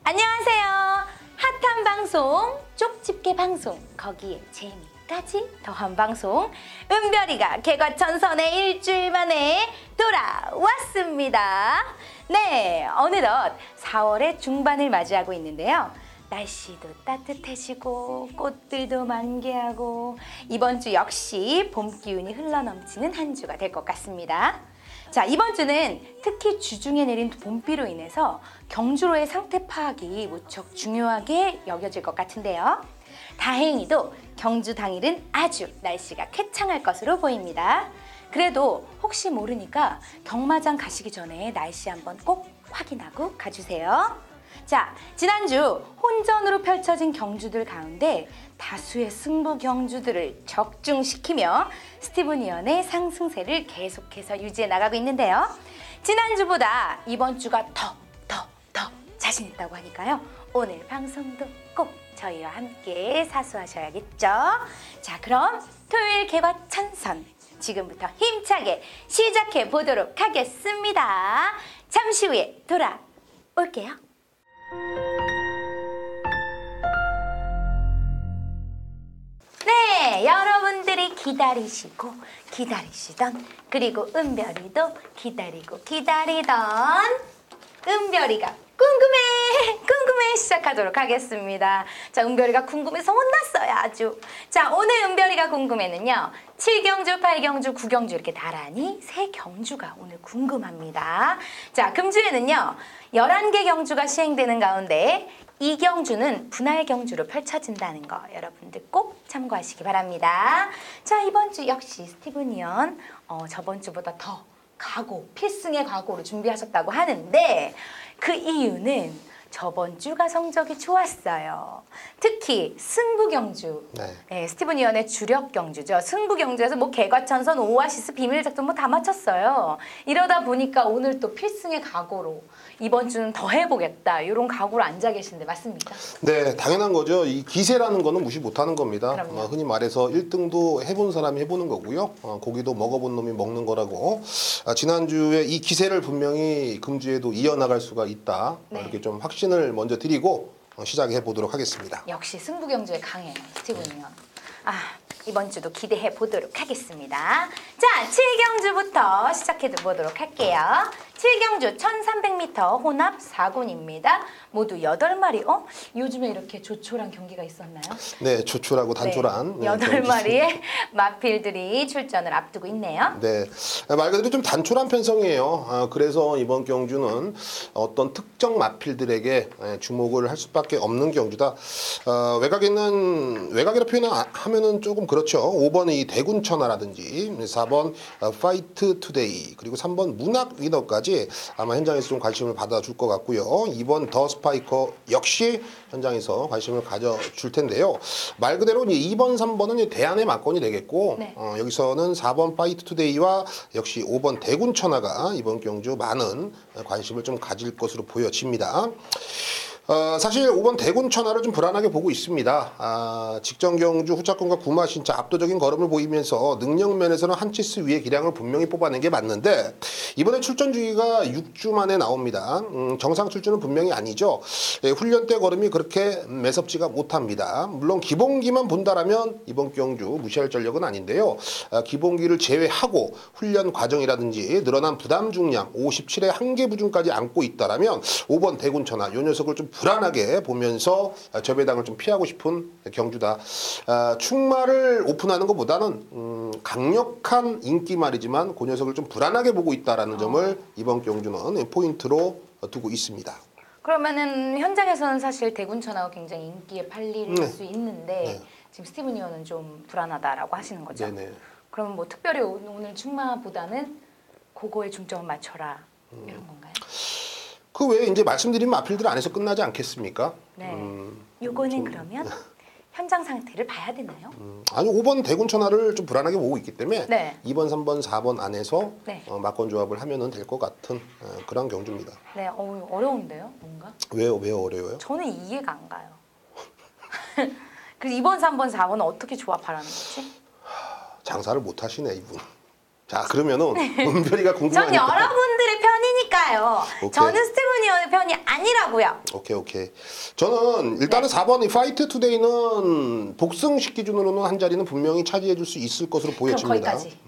안녕하세요. 핫한 방송, 쪽집게 방송, 거기에 재미까지 더한 방송, 은별이가 개과천선의 일주일 만에 돌아왔습니다. 네, 어느덧 4월의 중반을 맞이하고 있는데요. 날씨도 따뜻해지고 꽃들도 만개하고 이번 주 역시 봄 기운이 흘러넘치는 한 주가 될 것 같습니다. 자, 이번 주는 특히 주중에 내린 봄비로 인해서 경주로의 상태 파악이 무척 중요하게 여겨질 것 같은데요. 다행히도 경주 당일은 아주 날씨가 쾌창할 것으로 보입니다. 그래도 혹시 모르니까 경마장 가시기 전에 날씨 한번 꼭 확인하고 가주세요. 자, 지난주 혼전으로 펼쳐진 경주들 가운데 다수의 승부 경주들을 적중시키며 스티븐 이언의 상승세를 계속해서 유지해 나가고 있는데요. 지난주보다 이번 주가 더 자신 있다고 하니까요. 오늘 방송도 꼭 저희와 함께 사수하셔야겠죠. 자, 그럼 토요일 개과천선 지금부터 힘차게 시작해 보도록 하겠습니다. 잠시 후에 돌아올게요. 네, 여러분들이 기다리시고 기다리시던, 그리고 은별이도 기다리고 기다리던 은별이가 궁금해 시작하도록 하겠습니다. 자, 은별이가 궁금해서 혼났어요, 아주. 자, 오늘 은별이가 궁금해는요, 7경주, 8경주, 9경주 이렇게 나란히 3경주가 오늘 궁금합니다. 자, 금주에는요 11개 경주가 시행되는 가운데 2경주는 분할 경주로 펼쳐진다는 거 여러분들 꼭 참고하시기 바랍니다. 자, 이번 주 역시 스티븐 이언 저번 주보다 더 각오, 필승의 각오로 준비하셨다고 하는데 그 이유는 저번 주가 성적이 좋았어요. 특히 승부경주, 네, 스티븐 이언의 주력 경주죠. 승부경주에서 뭐 개과천선, 오아시스, 비밀작전 뭐 다 맞췄어요. 이러다 보니까 오늘 또 필승의 각오로 이번 주는 더 해보겠다, 이런 각오로 앉아 계신데 맞습니까? 네, 당연한 거죠. 이 기세라는 거는 무시 못하는 겁니다. 흔히 말해서 1등도 해본 사람이 해보는 거고요. 고기도 먹어본 놈이 먹는 거라고. 지난주에 이 기세를 분명히 금주에도 이어나갈 수가 있다. 네. 이렇게 좀 확신을 먼저 드리고 시작해 보도록 하겠습니다. 역시 승부경주에 강해요, 스티븐 이언. 이번 주도 기대해 보도록 하겠습니다. 자, 7경주부터 시작해 보도록 할게요. 7경주 1300m 혼합 4군입니다. 모두 8마리. 요즘에 이렇게 조촐한 경기가 있었나요? 네, 조촐하고 단촐한. 네, 8마리의 마필들이 출전을 앞두고 있네요. 네, 말 그대로 좀 단촐한 편성이에요. 그래서 이번 경주는 어떤 특정 마필들에게 주목을 할 수밖에 없는 경주다. 외곽이라 표현하면은 조금 그렇죠. 5번 이 대군천하라든지 4번 파이트 투데이, 그리고 3번 문학 위너까지 아마 현장에서 좀 관심을 받아줄 것 같고요. 2번 더 스파이커 역시 현장에서 관심을 가져줄 텐데요. 말 그대로 2번, 3번은 대안의 막건이 되겠고, 네. 여기서는 4번 파이트 투데이와 역시 5번 대군천하가 이번 경주 많은 관심을 좀 가질 것으로 보여집니다. 사실 5번 대군천하를 좀 불안하게 보고 있습니다. 직전 경주 후차권과 구마 신차 압도적인 걸음을 보이면서 능력 면에서는 한 치수 위의 기량을 분명히 뽑아낸 게 맞는데 이번에 출전 주기가 6주 만에 나옵니다. 정상 출전은 분명히 아니죠. 훈련 때 걸음이 그렇게 매섭지가 못합니다. 물론 기본기만 본다라면 이번 경주 무시할 전력은 아닌데요. 기본기를 제외하고 훈련 과정이라든지 늘어난 부담 중량 57의 한계 부중까지 안고 있다라면 5번 대군천하 요 녀석을 좀 불안하게 보면서 저배당을 좀 피하고 싶은 경주다. 충마를 오픈하는 것보다는 강력한 인기말이지만 그 녀석을 좀 불안하게 보고 있다라는 점을 이번 경주는 포인트로 두고 있습니다. 그러면은 현장에서는 사실 대군천하가 굉장히 인기에 팔릴 수 있는데 지금 스티븐 이언은 좀 불안하다라고 하시는 거죠? 네네. 그러면 뭐 특별히 오늘 충마보다는 그거에 중점을 맞춰라 이런 건가요? 그 외에 이제 말씀드린 마필들 안에서 끝나지 않겠습니까? 네. 요거는 그러면 현장 상태를 봐야 되나요? 아니 5번 대군천하를 좀 불안하게 보고 있기 때문에 네. 2번, 3번, 4번 안에서 네. 막권 조합을 하면은 될 것 같은 그런 경주입니다. 네, 어려운데요, 뭔가? 왜 어려워요? 저는 이해가 안 가요. 그래서 2번, 3번, 4번은 어떻게 조합하라는 거지? 장사를 못 하시네 이분. 자, 그러면은 은별이가 전 궁금하니까. 여러분들의 편이니까요. 오케이. 저는 스티븐 이언의 편이 아니라고요. 오케이. 저는 일단은 네. 4번 이 파이트 투데이는 복승식 기준으로는 한 자리는 분명히 차지해 줄 수 있을 것으로 그럼 보여집니다. 거기까지.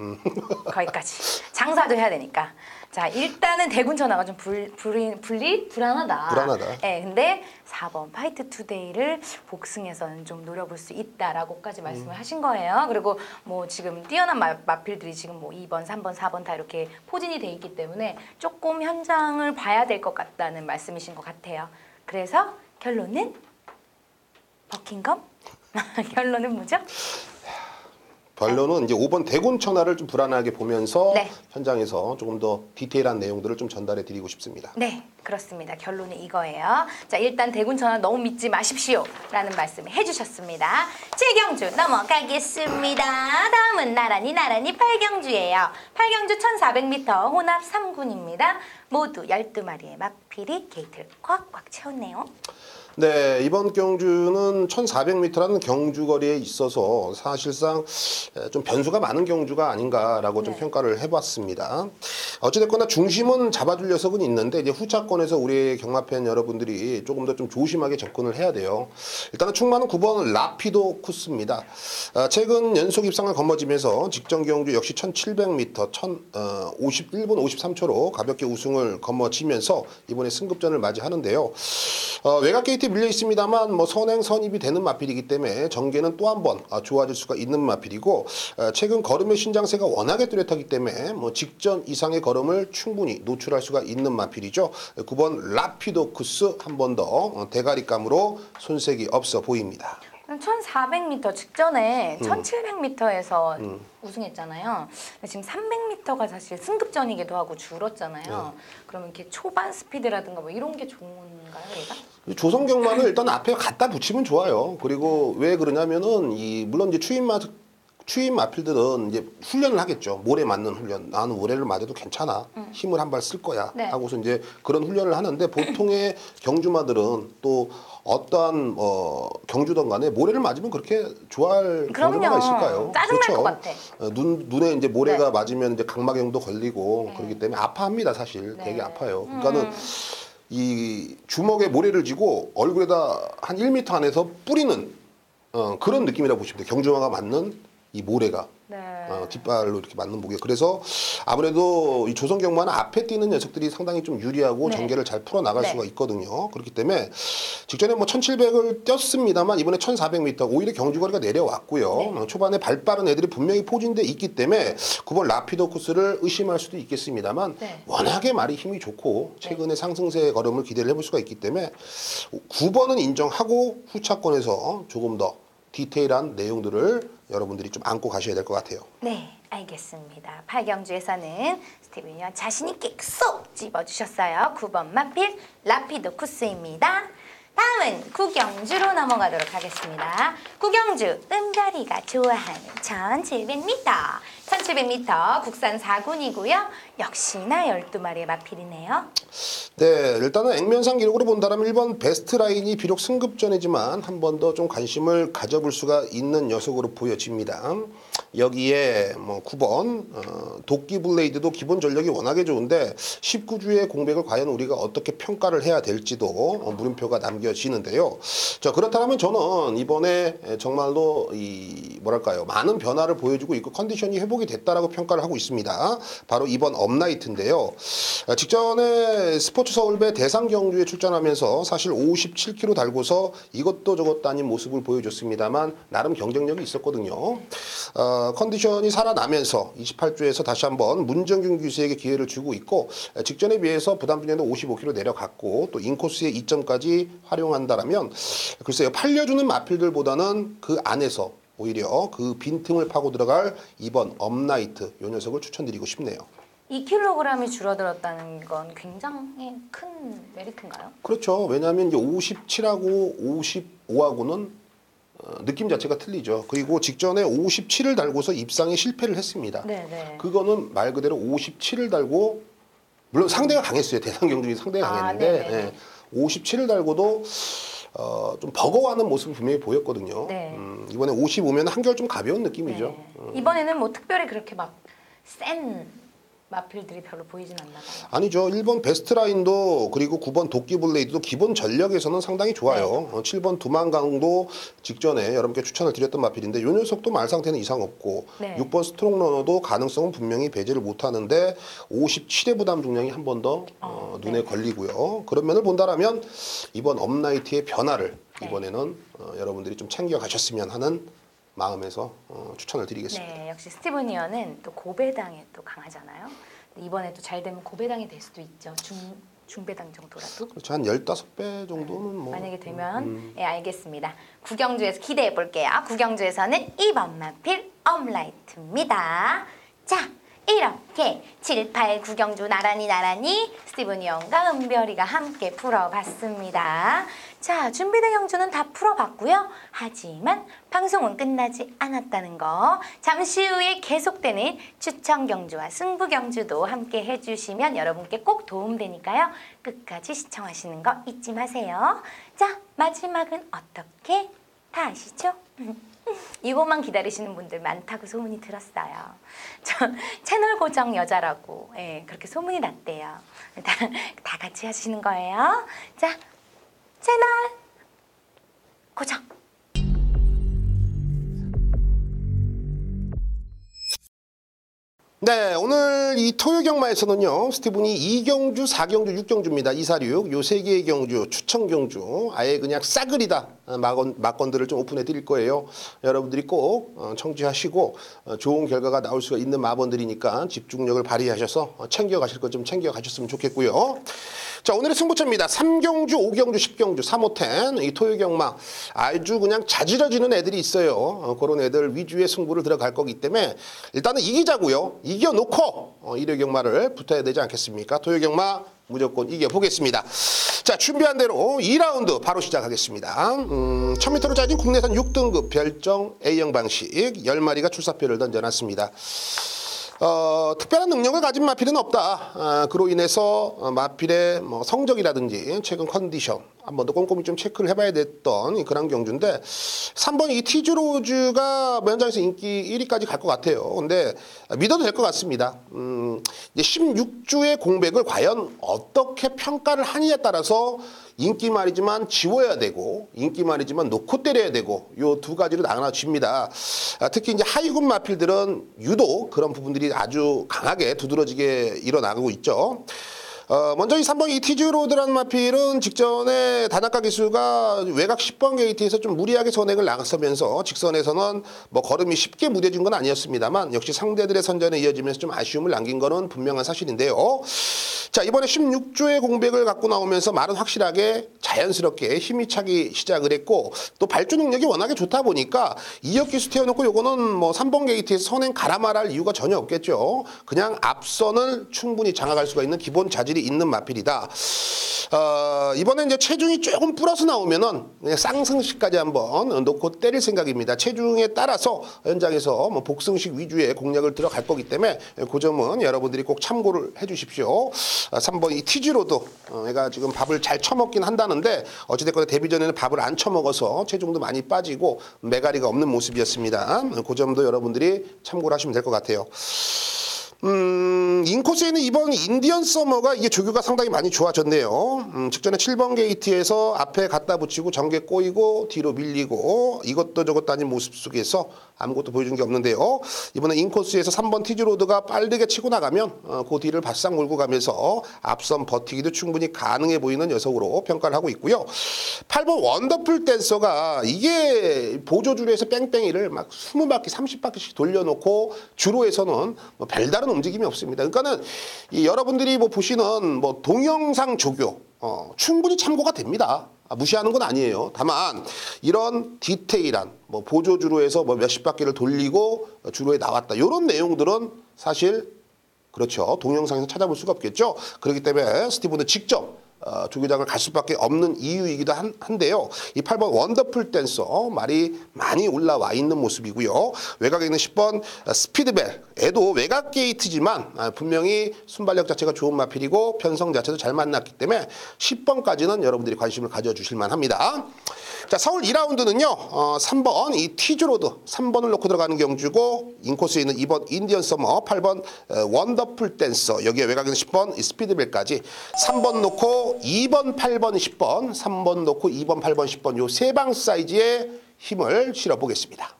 거기까지. 장사도 해야 되니까. 자, 일단은 대군 천하가 좀 불안하다. 불안하다. 네, 근데 4번 파이트 투데이를 복승해서는 좀 노려볼 수 있다라고까지 말씀을 하신 거예요. 그리고 뭐 지금 뛰어난 마필들이 지금 뭐 2번, 3번, 4번 다 이렇게 포진이 돼 있기 때문에 조금 현장을 봐야 될 것 같다는 말씀이신 것 같아요. 그래서 결론은 버킹엄? 결론은 뭐죠? 결론은 이제 5번 대군 천하를 좀 불안하게 보면서 네. 현장에서 조금 더 디테일한 내용들을 좀 전달해 드리고 싶습니다. 네, 그렇습니다. 결론은 이거예요. 자, 일단 대군 천하 너무 믿지 마십시오 라는 말씀을 해주셨습니다. 7경주 넘어가겠습니다. 다음은 나란히 8경주예요. 8경주 1400m 혼합 3군입니다. 모두 12마리의 마필이 게이트를 꽉꽉 채웠네요. 네, 이번 경주는 1400m라는 경주 거리에 있어서 사실상 좀 변수가 많은 경주가 아닌가라고 좀 네. 평가를 해봤습니다. 어찌됐거나 중심은 잡아줄 녀석은 있는데 이제 후차권에서 우리 경마팬 여러분들이 조금 더 좀 조심하게 접근을 해야 돼요. 일단은 충마는 9번 라피도 쿠스입니다. 최근 연속 입상을 거머쥐면서 직전 경주 역시 1700m 51분 53초로 가볍게 우승을 거머쥐면서 이번에 승급전을 맞이하는데요. 외곽 게이트 밀려 있습니다만 뭐 선행 선입이 되는 마필이기 때문에 전개는 또 한 번 좋아질 수가 있는 마필이고 최근 걸음의 신장세가 워낙에 뚜렷하기 때문에 뭐 직전 이상의 걸음을 충분히 노출할 수가 있는 마필이죠. 9번 라피도쿠스 한 번 더 대가리감으로 손색이 없어 보입니다. 1400m 직전에 1700m에서 우승했잖아요. 근데 지금 300m가 사실 승급전이기도 하고 줄었잖아요. 그러면 이렇게 초반 스피드라든가 뭐 이런 게 좋은가요, 얘가? 조성 경마는 일단 앞에 갖다 붙이면 좋아요. 그리고 왜 그러냐면은 물론 이제 추임 마필들은 이제 훈련을 하겠죠. 모래 맞는 훈련. 나는 모래를 맞아도 괜찮아. 힘을 한 발 쓸 거야. 네. 하고서 이제 그런 훈련을 하는데 보통의 경주마들은 또 어떠한 경주든 간에 모래를 맞으면 그렇게 좋아할 그럼요. 경주마가 있을까요? 짜증날 것 같아. 눈에 이제 모래가 네. 맞으면 이제 각막염도 걸리고 그렇기 때문에 아파합니다, 사실. 네. 되게 아파요. 그러니까는 이 주먹에 모래를 쥐고 얼굴에다 한 1m 안에서 뿌리는 그런 느낌이라고 보시면 돼요. 경주마가 맞는 이 모래가 네. 뒷발로 이렇게 맞는 목이에요. 그래서 아무래도 이 조선 경마는 앞에 뛰는 녀석들이 상당히 좀 유리하고 네. 전개를 잘 풀어 나갈 네. 수가 있거든요. 그렇기 때문에 직전에 뭐 1700을 뛰었습니다만 이번에 1400m 오히려 경주거리가 내려왔고요. 네. 초반에 발 빠른 애들이 분명히 포진돼 있기 때문에 9번 라피도 코스를 의심할 수도 있겠습니다만 네. 워낙에 말이 힘이 좋고 최근에 상승세 걸음을 기대를 해볼 수가 있기 때문에 9번은 인정하고 후차권에서 조금 더 디테일한 내용들을 여러분들이 좀 안고 가셔야 될 것 같아요. 네, 알겠습니다. 8경주에서는 스티븐 위원 자신있게 쏙 집어주셨어요. 9번 마필 라피도 쿠스입니다. 다음은 9경주로 넘어가도록 하겠습니다. 9경주 은별이가 좋아하는 1700m. 1700m 국산 4군이고요. 역시나 12마리의 마필이네요. 네, 일단은 액면상 기록으로 본다면 1번 베스트 라인이 비록 승급전이지만 한 번 더 좀 관심을 가져볼 수가 있는 녀석으로 보여집니다. 여기에 뭐 9번 도끼 블레이드도 기본 전력이 워낙에 좋은데 19주의 공백을 과연 우리가 어떻게 평가를 해야 될지도 물음표가 남겨지는데요. 자, 그렇다면 저는 이번에 정말로 뭐랄까요, 많은 변화를 보여주고 있고 컨디션이 회복이 됐다라고 평가를 하고 있습니다. 바로 이번 업라이트인데요. 직전에 스포츠 서울배 대상 경주에 출전하면서 사실 57km 달고서 이것도 저것도 아닌 모습을 보여줬습니다만 나름 경쟁력이 있었거든요. 컨디션이 살아나면서 28주에서 다시 한번 문정균 기수에게 기회를 주고 있고 직전에 비해서 부담 중에도 55km 내려갔고 또 인코스의 2점까지 활용한다라면 글쎄요, 팔려주는 마필들보다는 그 안에서 오히려 그 빈틈을 파고 들어갈 이번 업라이트 요 녀석을 추천드리고 싶네요. 2kg이 줄어들었다는 건 굉장히 큰 메리트인가요? 그렇죠. 왜냐하면 이제 57하고 55하고는 느낌 자체가 틀리죠. 그리고 직전에 57을 달고서 입상에 실패를 했습니다. 네. 그거는 말 그대로 57을 달고 물론 상대가 강했어요. 대상 경주이 상대가 강했는데 네네. 57을 달고도 좀 버거워하는 모습이 분명히 보였거든요. 네. 이번에 55면 한결 좀 가벼운 느낌이죠. 네. 이번에는 뭐 특별히 그렇게 막 센 마필들이 별로 보이진 않나 봐요. 아니죠. 1번 베스트라인도 그리고 9번 도끼블레이드도 기본 전력에서는 상당히 좋아요. 7번 두만강도 직전에 여러분께 추천을 드렸던 마필인데 이 녀석도 말 상태는 이상 없고 네. 6번 스트롱러너도 가능성은 분명히 배제를 못하는데 57의 부담 중량이 한 번 더 눈에 걸리고요. 그런 면을 본다라면 이번 업라이트의 변화를 이번에는 여러분들이 좀 챙겨가셨으면 하는 마음에서 추천을 드리겠습니다. 네, 역시 스티븐 이어는 또 고배당에 또 강하잖아요. 이번에도 잘 되면 고배당이 될 수도 있죠. 중배당 정도라도. 그렇죠. 한 15배 정도는 뭐 만약에 되면 예, 알겠습니다. 구경주에서 기대해 볼게요. 구경주에서는 2번 마필 업라이트입니다. 자, 이렇게 7, 8 구경주 나란히 스티븐 이언과 은별이가 함께 풀어봤습니다. 자, 준비된 경주는 다 풀어봤고요. 하지만 방송은 끝나지 않았다는 거. 잠시 후에 계속되는 추천 경주와 승부 경주도 함께 해주시면 여러분께 꼭 도움되니까요. 끝까지 시청하시는 거 잊지 마세요. 자, 마지막은 어떻게? 다 아시죠? 이것만 기다리시는 분들 많다고 소문이 들었어요. 저 채널 고정 여자라고 그렇게 소문이 났대요. 다 같이 하시는 거예요. 자, 채널 고정. 네, 오늘 이 토요경마에서는요, 스티븐이 2경주, 4경주, 6경주입니다. 2, 4, 6, 요 세 개의 경주, 추천 경주, 아예 그냥 싸그리다 막건들을 좀 오픈해 드릴 거예요. 여러분들이 꼭 청취하시고 좋은 결과가 나올 수가 있는 마번들이니까 집중력을 발휘하셔서 챙겨가실 것 좀 챙겨가셨으면 좋겠고요. 자, 오늘의 승부처입니다. 3경주, 5경주, 10경주, 3호텐, 이 토요경마 아주 그냥 자지러지는 애들이 있어요. 그런 애들 위주의 승부를 들어갈 거기 때문에 일단은 이기자고요. 이겨놓고 1회 경마를 붙어야 되지 않겠습니까? 토요경마 무조건 이겨보겠습니다. 자, 준비한 대로 2라운드 바로 시작하겠습니다. 1000m로 짜진 국내산 6등급 별정 A형 방식 10마리가 출사표를 던져놨습니다. 특별한 능력을 가진 마필은 없다. 그로 인해서 마필의 뭐 성적이라든지 최근 컨디션 한 번 더 꼼꼼히 좀 체크를 해봐야 됐던 그런 경주인데 3번 이 티즈로즈가 현장에서 인기 1위까지 갈 것 같아요. 근데 믿어도 될 것 같습니다. 이제 16주의 공백을 과연 어떻게 평가를 하느냐에 따라서 인기 말이지만 지워야 되고 인기 말이지만 놓고 때려야 되고 요 두 가지로 나눠집니다. 특히 이제 하위군 마필들은 유독 그런 부분들이 아주 강하게 두드러지게 일어나고 있죠. 먼저 이 3번 이 티즈로드라는 마필은 직전에 단학가 기수가 외곽 10번 게이트에서 좀 무리하게 선행을 나갔으면서 직선에서는 뭐 걸음이 쉽게 무뎌진 건 아니었습니다만 역시 상대들의 선전에 이어지면서 좀 아쉬움을 남긴 거는 분명한 사실인데요. 자, 이번에 16주의 공백을 갖고 나오면서 말은 확실하게 자연스럽게 힘이 차기 시작을 했고 또 발주 능력이 워낙에 좋다 보니까 2역 기수 태워놓고 요거는 뭐 3번 게이트에서 선행 가라 말할 이유가 전혀 없겠죠. 그냥 앞선을 충분히 장악할 수가 있는 기본 자질이 있는 마필이다. 이번에 이제 체중이 조금 플러스 나오면은 그냥 쌍승식까지 한번 놓고 때릴 생각입니다. 체중에 따라서 현장에서 뭐 복승식 위주의 공략을 들어갈 거기 때문에 그 점은 여러분들이 꼭 참고를 해주십시오. 3번 이 티즈로도 얘가 지금 밥을 잘 처먹긴 한다는데 어찌됐거나 데뷔전에는 밥을 안 처먹어서 체중도 많이 빠지고 메가리가 없는 모습이었습니다. 그 점도 여러분들이 참고를 하시면 될 것 같아요. 인코스에는 이번 인디언 서머가 이게 조교가 상당히 많이 좋아졌네요. 직전에 7번 게이트에서 앞에 갖다 붙이고 전개 꼬이고 뒤로 밀리고 이것도 저것도 아닌 모습 속에서 아무것도 보여준 게 없는데요. 이번에 인코스에서 3번 티즈로드가 빠르게 치고 나가면 그 뒤를 바싹 몰고 가면서 앞선 버티기도 충분히 가능해 보이는 녀석으로 평가를 하고 있고요. 8번 원더풀 댄서가 이게 보조주로에서 뺑뺑이를 막 20바퀴 30바퀴씩 돌려놓고 주로에서는 뭐 별다른 움직임이 없습니다. 그러니까는 이 여러분들이 뭐 보시는 뭐 동영상 조교 충분히 참고가 됩니다. 무시하는 건 아니에요. 다만 이런 디테일한 뭐 보조주로에서 뭐 몇십 바퀴를 돌리고 주로에 나왔다. 이런 내용들은 사실 그렇죠. 동영상에서 찾아볼 수가 없겠죠. 그렇기 때문에 스티븐은 직접 조교장을 갈 수밖에 없는 이유이기도 한데요. 이 8번 원더풀 댄서 말이 많이 올라와 있는 모습이고요. 외곽에 있는 10번 스피드벨 애도 외곽 게이트지만 분명히 순발력 자체가 좋은 마필이고 편성 자체도 잘 만났기 때문에 10번까지는 여러분들이 관심을 가져주실 만합니다. 자, 서울 2라운드는요. 3번 이 티즈로드 3번을 놓고 들어가는 경주고 인코스에 있는 2번 인디언 서머 8번 원더풀 댄서 여기에 외곽에 있는 10번 이 스피드벨까지 3번 놓고 2번 8번 10번 3번 놓고 2번 8번 10번 요 세 방 사이즈에 힘을 실어 보겠습니다.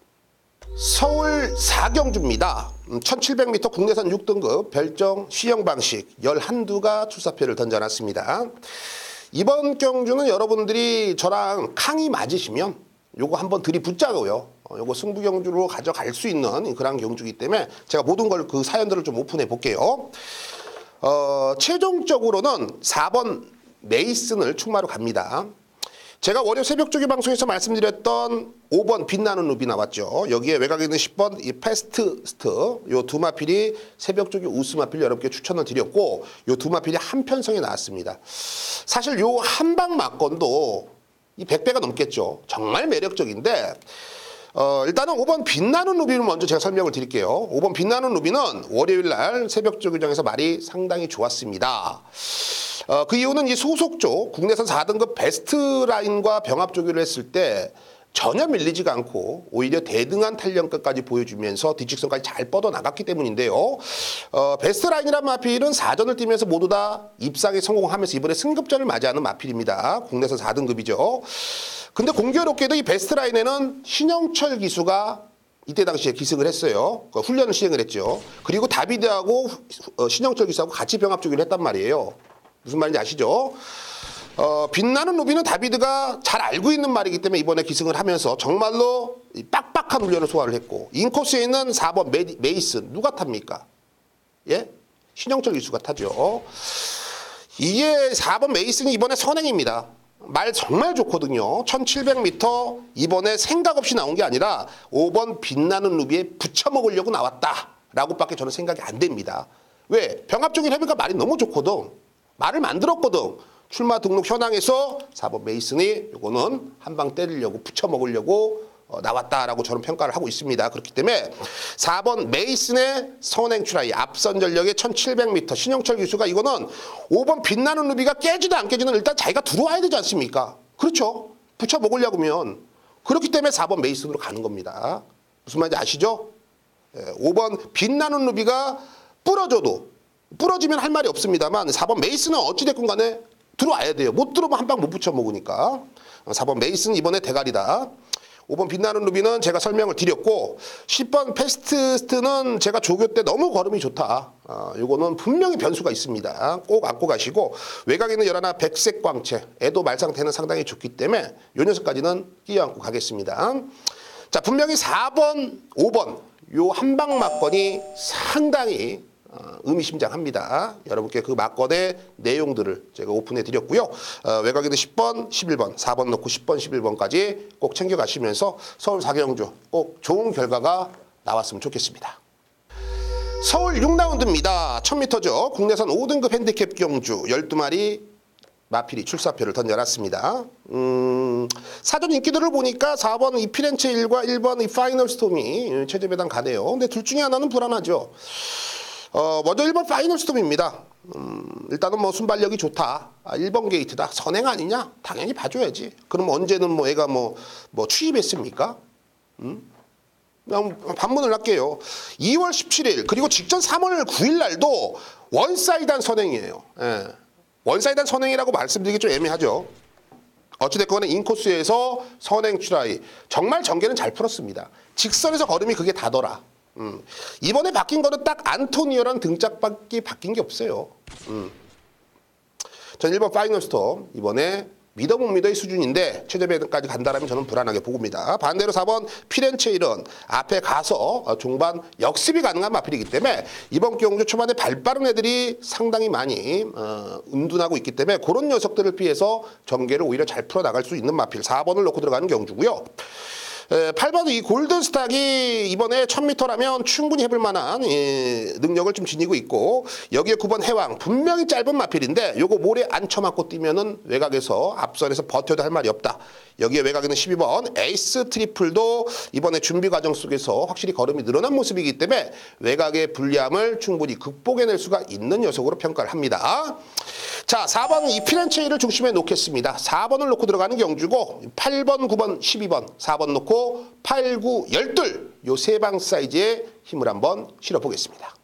서울 4경주입니다. 1700m 국내선 6등급 별정 시형 방식 11두가 출사표를 던져놨습니다. 이번 경주는 여러분들이 저랑 캉이 맞으시면 요거 한번 들이붙자고요. 요거 승부 경주로 가져갈 수 있는 그런 경주이기 때문에 제가 모든 걸 그 사연들을 좀 오픈해 볼게요. 최종적으로는 4번 메이슨을 출마로 갑니다. 제가 월요 새벽 조기 방송에서 말씀드렸던 5번 빛나는 루비 나왔죠. 여기에 외곽에 있는 10번 이 패스트 스트 요 두 마필이 새벽 조기 우스 마필 여러분께 추천을 드렸고 요 두 마필이 한 편성에 나왔습니다. 사실 요 한방 막건도 이 100배가 넘겠죠. 정말 매력적인데 일단은 5번 빛나는 루비를 먼저 제가 설명을 드릴게요. 5번 빛나는 루비는 월요일 날 새벽 조기장에서 말이 상당히 좋았습니다. 그 이유는 이 소속조 국내선 4등급 베스트 라인과 병합 조교를 했을 때 전혀 밀리지가 않고 오히려 대등한 탄력까지 보여주면서 뒷직선까지 잘 뻗어나갔기 때문인데요. 베스트 라인이란 마필은 4전을 뛰면서 모두 다 입상에 성공하면서 이번에 승급전을 맞이하는 마필입니다. 국내선 4등급이죠. 근데 공교롭게도 이 베스트 라인에는 신영철 기수가 이때 당시에 기승을 했어요. 훈련을 시행을 했죠. 그리고 다비드하고 신영철 기수하고 같이 병합 조교를 했단 말이에요. 무슨 말인지 아시죠? 빛나는 루비는 다비드가 잘 알고 있는 말이기 때문에 이번에 기승을 하면서 정말로 빡빡한 훈련을 소화를 했고 인코스에 있는 4번 메이슨 누가 탑니까? 예? 신영철 기수가 타죠. 이게 4번 메이슨이 이번에 선행입니다. 말 정말 좋거든요. 1700m 이번에 생각 없이 나온 게 아니라 5번 빛나는 루비에 붙여먹으려고 나왔다라고밖에 저는 생각이 안 됩니다. 왜? 병합적인 해변가 말이 너무 좋거든. 말을 만들었거든. 출마 등록 현황에서 4번 메이슨이 요거는 한 방 때리려고 붙여먹으려고 나왔다라고 저는 평가를 하고 있습니다. 그렇기 때문에 4번 메이슨의 선행 출하이 앞선 전력의 1700m 신영철 기수가 이거는 5번 빛나는 루비가 깨지든 안 깨지든 일단 자기가 들어와야 되지 않습니까? 그렇죠. 붙여먹으려면 그렇기 때문에 4번 메이슨으로 가는 겁니다. 무슨 말인지 아시죠? 5번 빛나는 루비가 부러지면 할 말이 없습니다만 4번 메이슨은 어찌됐건 간에 들어와야 돼요. 못 들어오면 한 방 못 붙여먹으니까. 4번 메이슨 이번에 대가리다. 5번 빛나는 루비는 제가 설명을 드렸고 10번 패스트스트는 제가 조교 때 너무 걸음이 좋다. 요거는 분명히 변수가 있습니다. 꼭 안고 가시고 외곽에 있는 11 백색 광채 애도 말 상태는 상당히 좋기 때문에 요 녀석까지는 끼어 안고 가겠습니다. 자, 분명히 4번, 5번 요 한방 막건이 상당히 의미심장합니다. 여러분께 그 막건의 내용들을 제가 오픈해 드렸고요. 외곽에 있는 10번, 11번, 4번 넣고 10번, 11번까지 꼭 챙겨가시면서 서울 4경주 꼭 좋은 결과가 나왔으면 좋겠습니다. 서울 6라운드입니다. 1000m죠. 국내선 5등급 핸디캡 경주 12마리 마필이 출사표를 던져놨습니다. 사전 인기들을 보니까 4번 이 피렌체 1과 1번 이 파이널 스톰이 최저 배당 가네요. 근데 둘 중에 하나는 불안하죠. 먼저 1번 파이널 스톰입니다. 일단은 뭐 순발력이 좋다. 1번 게이트다. 선행 아니냐? 당연히 봐줘야지. 그럼 언제는 뭐 애가 뭐 취입했습니까? 그냥 반문을 할게요. 2월 17일 그리고 직전 3월 9일 날도 원사이드한 선행이에요. 예. 원사이드한 선행이라고 말씀드리기 좀 애매하죠. 어찌됐건 인코스에서 선행 출하이 정말 전개는 잘 풀었습니다. 직선에서 걸음이 그게 다더라. 이번에 바뀐 거는 딱 안토니오랑 등짝밖에 바뀐 게 없어요. 전 1번 파이널 스톰 이번에 믿어 못 믿어의 수준인데 최저배까지 간다라면 저는 불안하게 보고입니다. 반대로 4번 피렌체 1은 앞에 가서 종반 역습이 가능한 마필이기 때문에 이번 경주 초반에 발 빠른 애들이 상당히 많이 은둔하고 있기 때문에 그런 녀석들을 피해서 전개를 오히려 잘 풀어나갈 수 있는 마필 4번을 놓고 들어가는 경주고요. 8번 이 골든스탁이 이번에 1000m라면 충분히 해볼 만한 능력을 좀 지니고 있고, 여기에 9번 해왕 분명히 짧은 마필인데 요거 모래 안 쳐맞고 뛰면은 외곽에서 앞선에서 버텨도 할 말이 없다. 여기에 외곽에는 12번 에이스 트리플도 이번에 준비 과정 속에서 확실히 걸음이 늘어난 모습이기 때문에 외곽의 불리함을 충분히 극복해낼 수가 있는 녀석으로 평가를 합니다. 자, 4번은 이 피렌체이를 중심에 놓겠습니다. 4번을 놓고 들어가는 경주고 8번, 9번, 12번, 4번 놓고 8, 9, 12 요 세 방 사이즈에 힘을 한번 실어보겠습니다.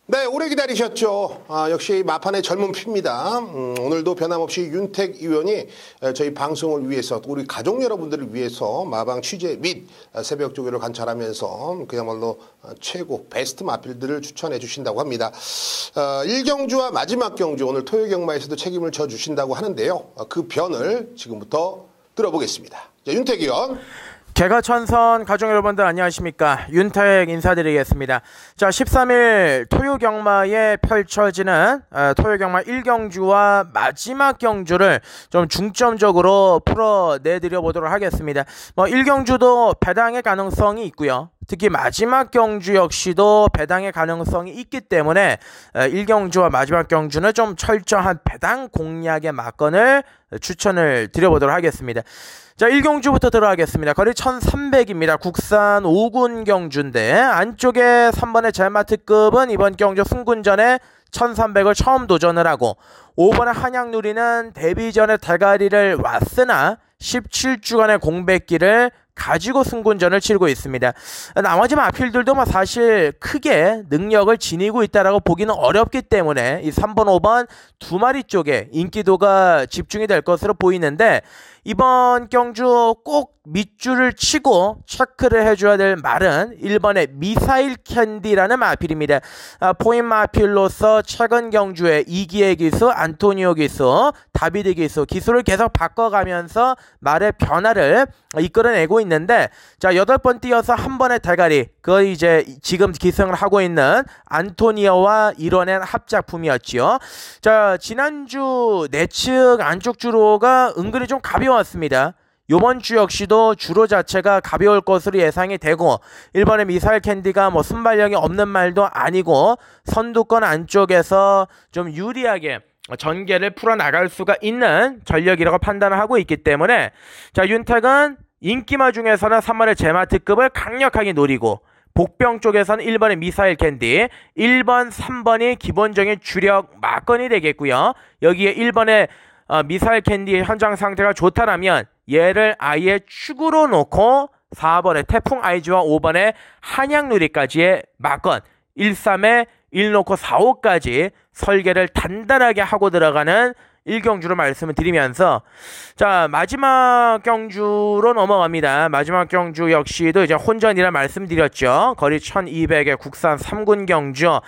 네, 오래 기다리셨죠. 역시 마판의 젊은 피입니다. 오늘도 변함없이 윤택 의원이 저희 방송을 위해서, 우리 가족 여러분들을 위해서 마방 취재 및 새벽 조교를 관찰하면서 그야말로 최고 베스트 마필들을 추천해 주신다고 합니다. 1경주와 마지막 경주, 오늘 토요 경마에서도 책임을 져 주신다고 하는데요. 그 변을 지금부터 들어보겠습니다. 자, 윤택 의원. 개가천선 가족 여러분들 안녕하십니까, 윤택 인사드리겠습니다. 자, 13일 토요경마에 펼쳐지는 토요경마 1경주와 마지막 경주를 좀 중점적으로 풀어내드려 보도록 하겠습니다. 1경주도 배당의 가능성이 있고요, 특히 마지막 경주 역시도 배당의 가능성이 있기 때문에 1경주와 마지막 경주는 좀 철저한 배당 공략의 막건을 추천을 드려보도록 하겠습니다. 자, 1경주부터 들어가겠습니다. 거리 1300입니다. 국산 5군 경주인데 안쪽에 3번의 젤마트급은 이번 경주 승군전에 1300을 처음 도전을 하고, 5번의 한양누리는 데뷔전에 대가리를 왔으나 17주간의 공백기를 가지고 승군전을 치르고 있습니다. 나머지 마필들도 사실 크게 능력을 지니고 있다라고 보기는 어렵기 때문에 이 3번, 5번 두 마리 쪽에 인기도가 집중이 될 것으로 보이는데, 이번 경주 꼭 밑줄을 치고 체크를 해줘야 될 말은 1번의 미사일 캔디라는 마필입니다. 포인 마필로서 최근 경주에 이기의 기수, 안토니오 기수, 다비드 기수, 기수를 계속 바꿔가면서 말의 변화를 이끌어내고 있는데, 자, 8번 뛰어서 한 번의 대가리, 그 이제 지금 기승을 하고 있는 안토니오와 이뤄낸 합작품이었지요. 자, 지난주 내측 안쪽 주로가 은근히 좀 가벼웠습니다. 요번 주 역시도 주로 자체가 가벼울 것으로 예상이 되고, 1번의 미사일 캔디가 순발력이 없는 말도 아니고 선두권 안쪽에서 좀 유리하게 전개를 풀어나갈 수가 있는 전력이라고 판단을 하고 있기 때문에, 자, 윤택은 인기마 중에서는 3번의 제마트급을 강력하게 노리고, 복병 쪽에서는 1번의 미사일 캔디, 1번, 3번이 기본적인 주력 막건이 되겠고요. 여기에 1번의 미사일 캔디의 현장 상태가 좋다라면 얘를 아예 축으로 놓고 4번의 태풍 아이즈와 5번의 한양누리까지의 막건 1, 3에 1 놓고 4, 5까지 설계를 단단하게 하고 들어가는 1경주로 말씀을 드리면서, 자, 마지막 경주로 넘어갑니다. 마지막 경주 역시도 이제 혼전이라 말씀드렸죠. 거리 1200의 국산 3군 경주.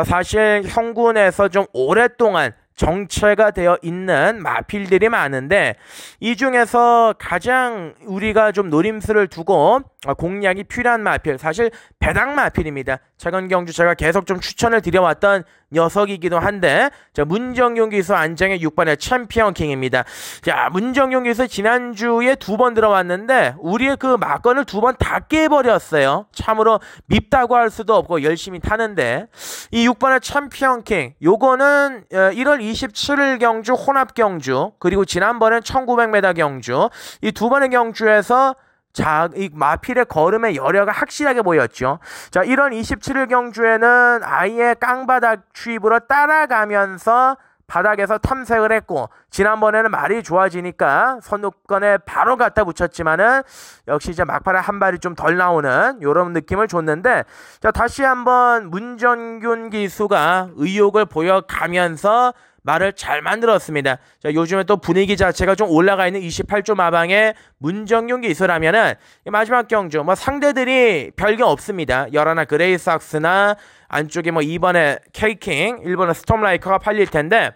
사실 형군에서 좀 오랫동안 정체가 되어 있는 마필들이 많은데, 이 중에서 가장 우리가 좀 노림수를 두고 공략이 필요한 마필, 사실 배당 마필입니다. 최근 경주 제가 계속 좀 추천을 드려왔던 녀석이기도 한데, 자, 문정용 기수 안장의 6번의 챔피언 킹입니다. 자, 문정용 기수 지난주에 2번 들어왔는데 우리의 그 막건을 2번 다 깨버렸어요. 참으로 밉다고 할 수도 없고 열심히 타는데, 이 6번의 챔피언 킹 요거는 1월 27일 경주 혼합 경주, 그리고 지난번엔 1900m 경주, 이 두 번의 경주에서 자, 이 마필의 걸음의 여려가 확실하게 보였죠. 자, 1월 27일 경주에는 아예 깡바닥 추입으로 따라가면서 바닥에서 탐색을 했고, 지난번에는 말이 좋아지니까 선두권에 바로 갖다 붙였지만은 역시 이제 막판에 한 발이 좀 덜 나오는 요런 느낌을 줬는데, 자, 다시 한번 문정균 기수가 의욕을 보여가면서 말을 잘 만들었습니다. 자, 요즘에 또 분위기 자체가 좀 올라가 있는 28조 마방의 문정용 기수라면은 마지막 경주 상대들이 별게 없습니다. 열하나 그레이삭스나 안쪽에 2번의 케이킹, 1번의 스톰라이커가 팔릴 텐데,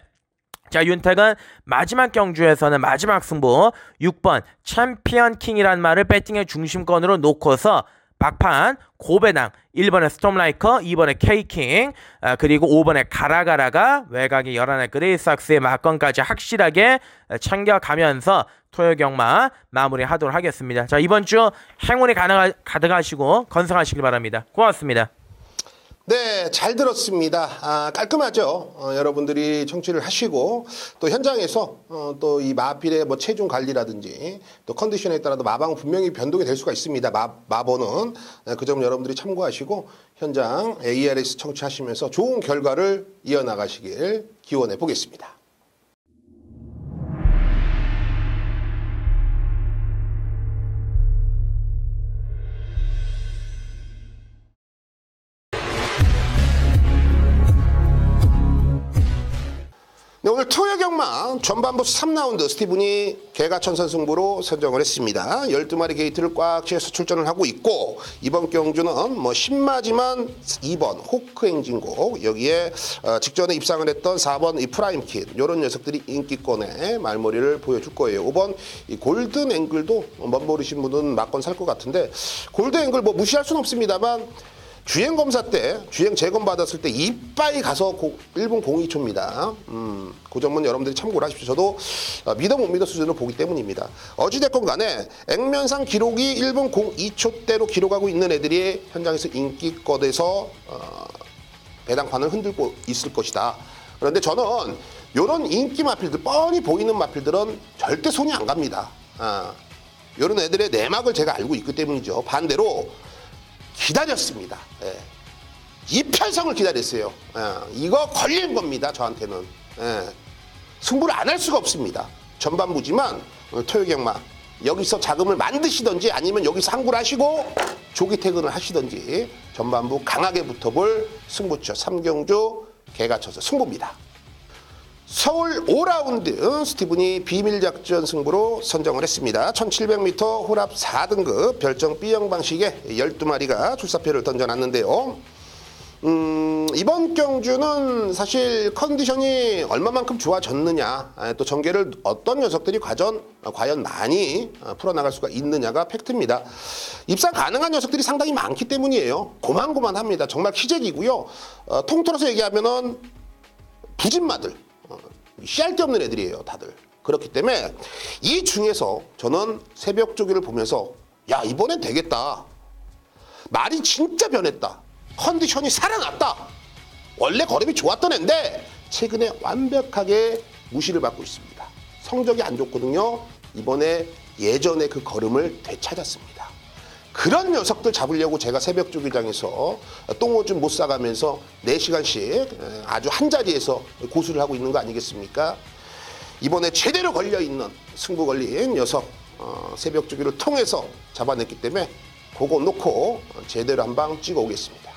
자, 윤택은 마지막 경주에서는 마지막 승부 6번 챔피언 킹이란 말을 배팅의 중심권으로 놓고서 박판, 고배낭, 1번에 스톰라이커, 2번에 케이킹, 그리고 5번에 가라가라가 외곽의 11의 그레이삭스의 막건까지 확실하게 챙겨가면서 토요경마 마무리하도록 하겠습니다. 자, 이번 주 행운이 가득하시고 건승하시길 바랍니다. 고맙습니다. 네, 잘 들었습니다. 깔끔하죠. 여러분들이 청취를 하시고 또 현장에서 또 이 마필의 뭐 체중 관리라든지 또 컨디션에 따라서 마방은 분명히 변동이 될 수가 있습니다. 마보는 그 점 여러분들이 참고하시고 현장 ARS 청취하시면서 좋은 결과를 이어나가시길 기원해 보겠습니다. 네, 오늘 토요경마 전반부 3라운드 스티븐이 개가천선 승부로 선정을 했습니다. 12마리 게이트를 꽉 채워서 출전을 하고 있고 이번 경주는 뭐 신마지만 2번 호크 행진곡 여기에 직전에 입상을 했던 4번 이 프라임킷 이런 녀석들이 인기권의 말머리를 보여줄 거예요. 5번 이 골든 앵글도 먼 모르신 분은 막건 살 것 같은데 골든 앵글 뭐 무시할 수는 없습니다만 주행 검사 때, 주행 재검 받았을 때 이빠이 가서 1분 02초입니다. 그 점은 여러분들이 참고를 하십시오. 저도 믿어 못 믿어 수준을 보기 때문입니다. 어찌됐건 간에 액면상 기록이 1분 02초대로 기록하고 있는 애들이 현장에서 인기껏에서 배당판을 흔들고 있을 것이다. 그런데 저는 이런 인기 마필들, 뻔히 보이는 마필들은 절대 손이 안 갑니다. 이런 애들의 내막을 제가 알고 있기 때문이죠. 반대로 기다렸습니다. 예. 이편성을 기다렸어요. 이거 걸린 겁니다. 저한테는. 승부를 안 할 수가 없습니다. 전반부지만 토요경마 여기서 자금을 만드시든지 아니면 여기서 항구를 하시고 조기 퇴근을 하시든지 전반부 강하게 붙어볼 승부처 3경주 개가쳐서 승부입니다. 서울 5라운드 스티븐이 비밀작전 승부로 선정을 했습니다. 1700m 홀합 4등급 별정 B형 방식의 12마리가 출사표를 던져놨는데요. 이번 경주는 사실 컨디션이 얼마만큼 좋아졌느냐 또 전개를 어떤 녀석들이 과연 많이 풀어나갈 수가 있느냐가 팩트입니다. 입상 가능한 녀석들이 상당히 많기 때문이에요. 고만고만합니다. 정말 키재기고요. 통틀어서 얘기하면은 부진마들 씨알 데 없는 애들이에요. 다들. 그렇기 때문에 이 중에서 저는 새벽 조기를 보면서 야 이번엔 되겠다. 말이 진짜 변했다. 컨디션이 살아났다. 원래 걸음이 좋았던 애인데 최근에 완벽하게 무시를 받고 있습니다. 성적이 안 좋거든요. 이번에 예전의 그 걸음을 되찾았습니다. 그런 녀석들 잡으려고 제가 새벽 조기장에서 똥오줌 못 싸가면서 4시간씩 아주 한자리에서 고수를 하고 있는 거 아니겠습니까? 이번에 제대로 걸려있는 승부 걸린 녀석 새벽 조기를 통해서 잡아냈기 때문에 그거 놓고 제대로 한 방 찍어 오겠습니다.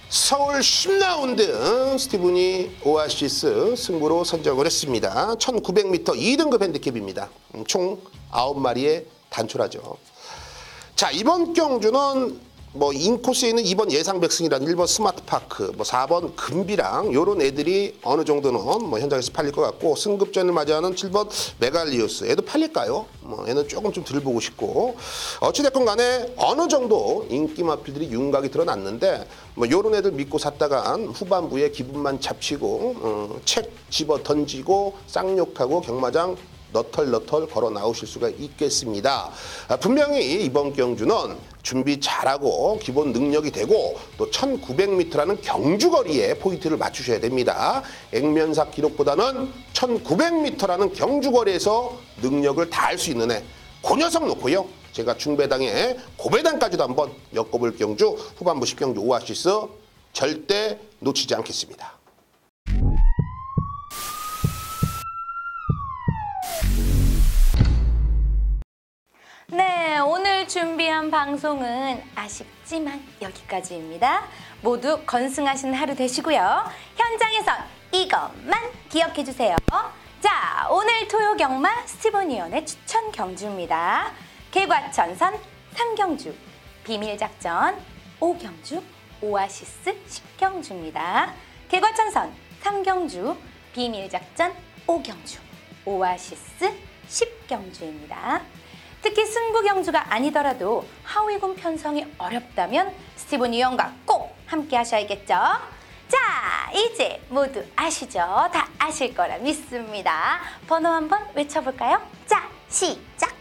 서울 10라운드 스티븐이 오아시스 승부로 선정을 했습니다. 1900m 2등급 핸디캡입니다. 총 9마리의 단초라죠. 자, 이번 경주는 뭐 인코스에 있는 2번 예상백승이라는 1번 스마트파크, 뭐 4번 금비랑 요런 애들이 어느 정도는 뭐 현장에서 팔릴 것 같고 승급전을 맞이하는 7번 메갈리우스 애도 팔릴까요? 뭐 얘는 조금 좀 덜 보고 싶고 어찌됐건 간에 어느 정도 인기 마필들이 윤곽이 드러났는데 뭐 요런 애들 믿고 샀다간 후반부에 기분만 잡치고 책 집어 던지고 쌍욕하고 경마장 너털너털 걸어 나오실 수가 있겠습니다. 분명히 이번 경주는 준비 잘하고 기본 능력이 되고 또 1900m라는 경주거리에 포인트를 맞추셔야 됩니다. 액면삭 기록보다는 1900m라는 경주거리에서 능력을 다할 수 있는 애, 그 녀석 놓고요. 제가 중배당에 고배당까지도 한번 엮어볼 경주 후반부 10경주 오아시스 절대 놓치지 않겠습니다. 네, 오늘 준비한 방송은 아쉽지만 여기까지입니다. 모두 건승하시는 하루 되시고요. 현장에선 이것만 기억해 주세요. 자, 오늘 토요경마 스티븐 이언의 추천 경주입니다. 개과천선 3경주, 비밀작전 5경주, 오아시스 10경주입니다. 개과천선 3경주, 비밀작전 5경주, 오아시스 10경주입니다. 특히 승부경주가 아니더라도 하위군 편성이 어렵다면 스티븐 유형과 꼭 함께 하셔야겠죠. 자, 이제 모두 아시죠? 다 아실 거라 믿습니다. 번호 한번 외쳐볼까요? 자, 시작!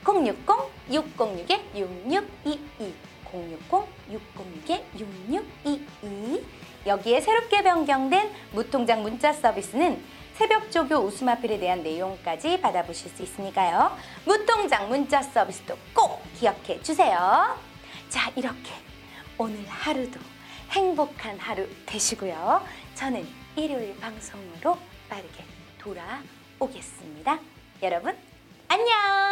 060-606-6622 060-606-6622 여기에 새롭게 변경된 무통장 문자 서비스는 새벽 조교 웃음아필에 대한 내용까지 받아보실 수 있으니까요. 무통장 문자 서비스도 꼭 기억해 주세요. 자, 이렇게 오늘 하루도 행복한 하루 되시고요. 저는 일요일 방송으로 빠르게 돌아오겠습니다. 여러분, 안녕!